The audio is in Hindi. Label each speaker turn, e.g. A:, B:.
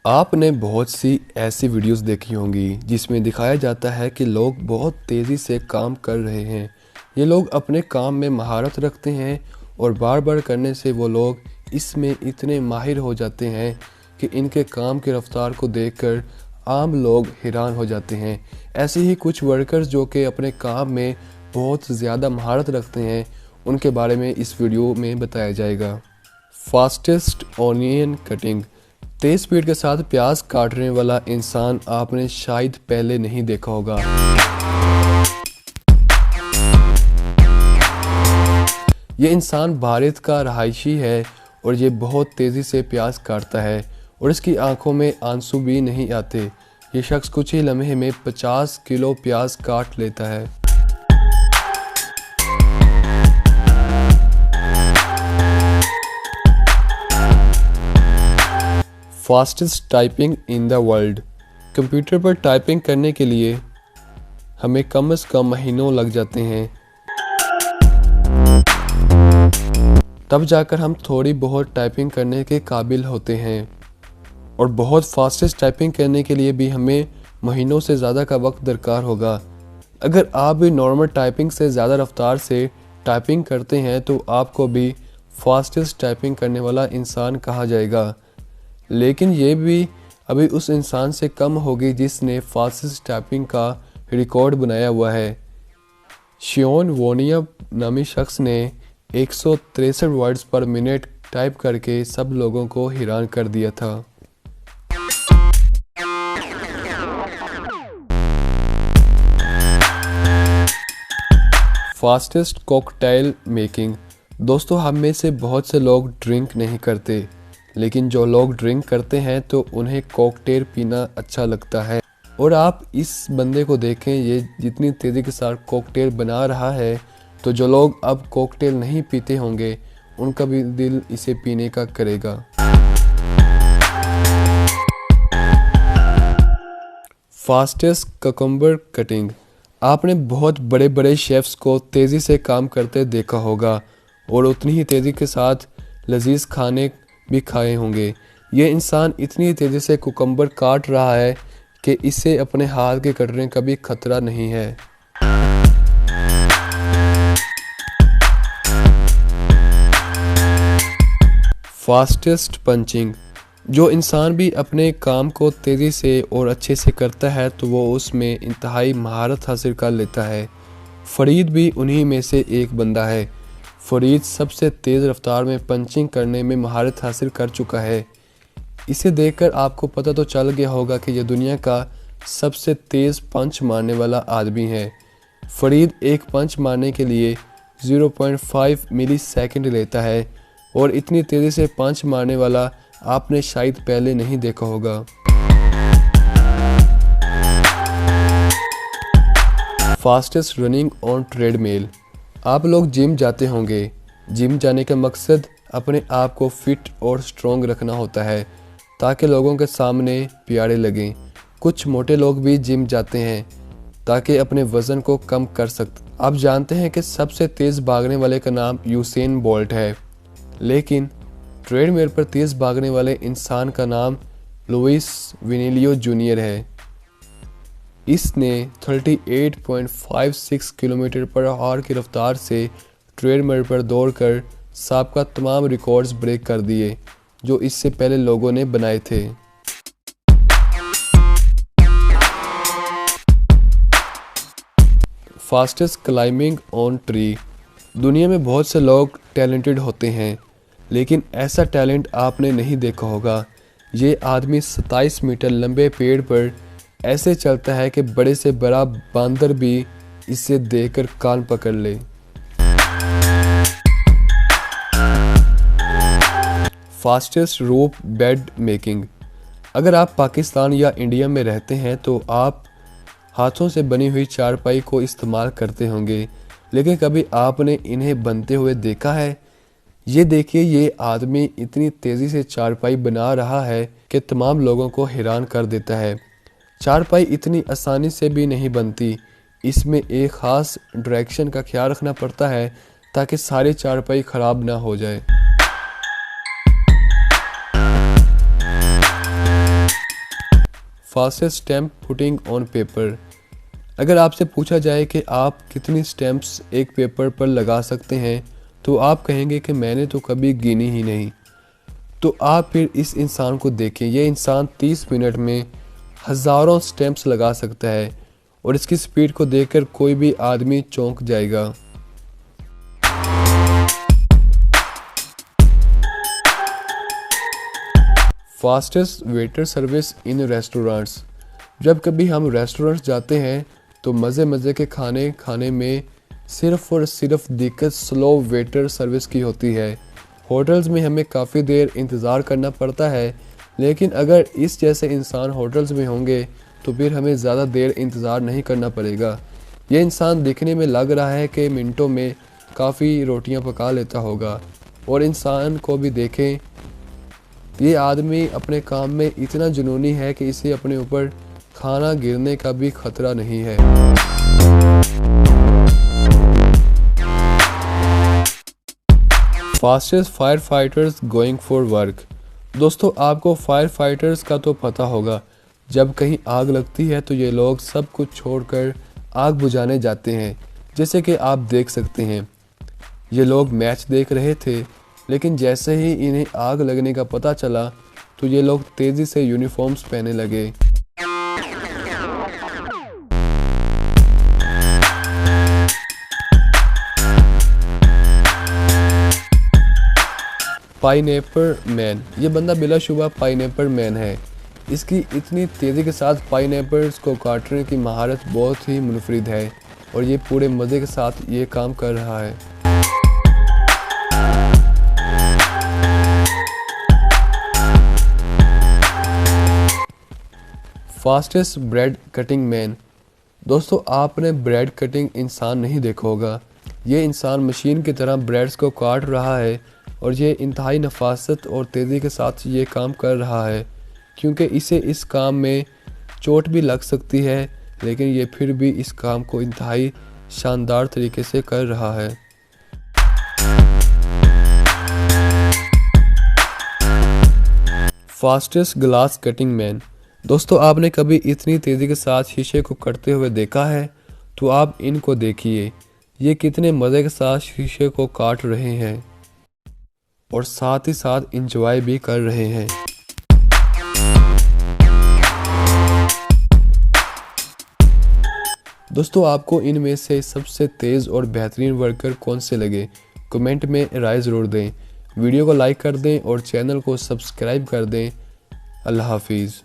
A: आपने बहुत सी ऐसी वीडियोस देखी होंगी जिसमें दिखाया जाता है कि लोग बहुत तेज़ी से काम कर रहे हैं। ये लोग अपने काम में महारत रखते हैं और बार बार करने से वो लोग इसमें इतने माहिर हो जाते हैं कि इनके काम की रफ्तार को देखकर आम लोग हैरान हो जाते हैं। ऐसे ही कुछ वर्कर्स जो कि अपने काम में बहुत ज़्यादा महारत रखते हैं, उनके बारे में इस वीडियो में बताया जाएगा। Fastest onion cutting. तेज स्पीड के साथ प्याज काटने वाला इंसान आपने शायद पहले नहीं देखा होगा। ये इंसान भारत का रहायशी है और ये बहुत तेज़ी से प्याज काटता है और इसकी आंखों में आंसू भी नहीं आते। ये शख्स कुछ ही लम्हे में 50 किलो प्याज काट लेता है। Fastest typing in the world. Computer पर टाइपिंग करने के लिए हमें कम से कम महीनों लग जाते हैं, तब जाकर हम थोड़ी बहुत टाइपिंग करने के काबिल होते हैं। और बहुत फास्टेस्ट टाइपिंग करने के लिए भी हमें महीनों से ज़्यादा का वक्त दरकार होगा। अगर आप भी नॉर्मल टाइपिंग से ज़्यादा रफ्तार से टाइपिंग करते हैं तो आपको भी फास्टेस्ट टाइपिंग करने वाला इंसान कहा जाएगा, लेकिन ये भी अभी उस इंसान से कम होगी जिसने फास्टेस्ट टाइपिंग का रिकॉर्ड बनाया हुआ है। शियोन वोनिया नामी शख्स ने 163 वर्ड्स पर मिनट टाइप करके सब लोगों को हैरान कर दिया था। Fastest cocktail making. दोस्तों, हम में से बहुत से लोग ड्रिंक नहीं करते, लेकिन जो लोग ड्रिंक करते हैं तो उन्हें कॉकटेल पीना अच्छा लगता है। और आप इस बंदे को देखें, ये जितनी तेज़ी के साथ कॉकटेल बना रहा है, तो जो लोग अब कॉकटेल नहीं पीते होंगे उनका भी दिल इसे पीने का करेगा। Fastest cucumber cutting. आपने बहुत बड़े बड़े शेफ्स को तेज़ी से काम करते देखा होगा और उतनी ही तेज़ी के साथ लजीज खाने भी खाए होंगे। ये इंसान इतनी तेज़ी से कुकम्बर काट रहा है कि इसे अपने हाथ के कटने का भी खतरा नहीं है। Fastest punching. जो इंसान भी अपने काम को तेज़ी से और अच्छे से करता है तो वो उसमें इंतहाई महारत हासिल कर लेता है। फरीद भी उन्हीं में से एक बंदा है। फरीद सबसे तेज़ रफ्तार में पंचिंग करने में महारत हासिल कर चुका है। इसे देखकर आपको पता तो चल गया होगा कि यह दुनिया का सबसे तेज़ पंच मारने वाला आदमी है। फरीद एक पंच मारने के लिए 0.5 मिली सेकेंड लेता है और इतनी तेज़ी से पंच मारने वाला आपने शायद पहले नहीं देखा होगा। Fastest running on treadmill. आप लोग जिम जाते होंगे। जिम जाने का मकसद अपने आप को फिट और स्ट्रॉन्ग रखना होता है ताकि लोगों के सामने प्यारे लगें। कुछ मोटे लोग भी जिम जाते हैं ताकि अपने वज़न को कम कर सकते। आप जानते हैं कि सबसे तेज़ भागने वाले का नाम यूसेन बोल्ट है, लेकिन ट्रेडमिल पर तेज़ भागने वाले इंसान का नाम लुइस विनिलियो जूनियर है। इसने 38.56 किलोमीटर पर आवर की रफ्तार से ट्रेडमिल पर दौड़कर साबका तमाम रिकॉर्ड्स ब्रेक कर दिए जो इससे पहले लोगों ने बनाए थे। Fastest climbing on tree. दुनिया में बहुत से लोग टैलेंटेड होते हैं, लेकिन ऐसा टैलेंट आपने नहीं देखा होगा। ये आदमी 27 मीटर लंबे पेड़ पर ऐसे चलता है कि बड़े से बड़ा बांदर भी इसे देखकर कान पकड़ ले। फास्टेस्ट रोप बेड मेकिंग। अगर आप पाकिस्तान या इंडिया में रहते हैं तो आप हाथों से बनी हुई चारपाई को इस्तेमाल करते होंगे, लेकिन कभी आपने इन्हें बनते हुए देखा है? ये देखिए, ये आदमी इतनी तेज़ी से चारपाई बना रहा है कि तमाम लोगों को हैरान कर देता है। चारपाई इतनी आसानी से भी नहीं बनती। इसमें एक ख़ास डायरेक्शन का ख्याल रखना पड़ता है ताकि सारी चारपाई ख़राब ना हो जाए। Fastest stamp putting on paper. अगर आपसे पूछा जाए कि आप कितनी स्टैम्प्स एक पेपर पर लगा सकते हैं तो आप कहेंगे कि मैंने तो कभी गिनी ही नहीं। तो आप फिर इस इंसान को देखें, ये इंसान 30 मिनट में हज़ारों स्टैम्प्स लगा सकता है और इसकी स्पीड को देखकर कोई भी आदमी चौंक जाएगा। Fastest waiter service in restaurants. जब कभी हम रेस्टोरेंट्स जाते हैं तो मज़े मज़े के खाने खाने में सिर्फ़ और सिर्फ दिक्कत स्लो वेटर सर्विस की होती है। होटल्स में हमें काफ़ी देर इंतज़ार करना पड़ता है, लेकिन अगर इस जैसे इंसान होटल्स में होंगे तो फिर हमें ज़्यादा देर इंतज़ार नहीं करना पड़ेगा। ये इंसान दिखने में लग रहा है कि मिनटों में काफ़ी रोटियां पका लेता होगा, और इंसान को भी देखें, ये आदमी अपने काम में इतना जुनूनी है कि इसे अपने ऊपर खाना गिरने का भी खतरा नहीं है। Fastest fire fighters going for work. दोस्तों, आपको फायर फाइटर्स का तो पता होगा, जब कहीं आग लगती है तो ये लोग सब कुछ छोड़कर आग बुझाने जाते हैं। जैसे कि आप देख सकते हैं, ये लोग मैच देख रहे थे, लेकिन जैसे ही इन्हें आग लगने का पता चला तो ये लोग तेज़ी से यूनिफॉर्म्स पहनने लगे। Pineapple man. ये बंदा बिलाशुबा पाइनएप्पल मैन है। इसकी इतनी तेज़ी के साथ पाइनएप्पल्स को काटने की महारत बहुत ही मुनफरिद है और ये पूरे मज़े के साथ ये काम कर रहा है। Fastest bread cutting man. दोस्तों, आपने ब्रेड कटिंग इंसान नहीं देखा होगा। ये इंसान मशीन की तरह ब्रेड्स को काट रहा है और ये इंतहाई नफासत और तेज़ी के साथ ये काम कर रहा है, क्योंकि इसे इस काम में चोट भी लग सकती है, लेकिन ये फिर भी इस काम को इंतहाई शानदार तरीके से कर रहा है। Fastest glass cutting man. दोस्तों, आपने कभी इतनी तेज़ी के साथ शीशे को कटते हुए देखा है? तो आप इनको देखिए, ये कितने मज़े के साथ शीशे को काट रहे हैं और साथ ही साथ इंजॉय भी कर रहे हैं। दोस्तों, आपको इनमें से सबसे तेज़ और बेहतरीन वर्कर कौन से लगे? कमेंट में राय ज़रूर दें। वीडियो को लाइक कर दें और चैनल को सब्सक्राइब कर दें। अल्लाह हाफिज़।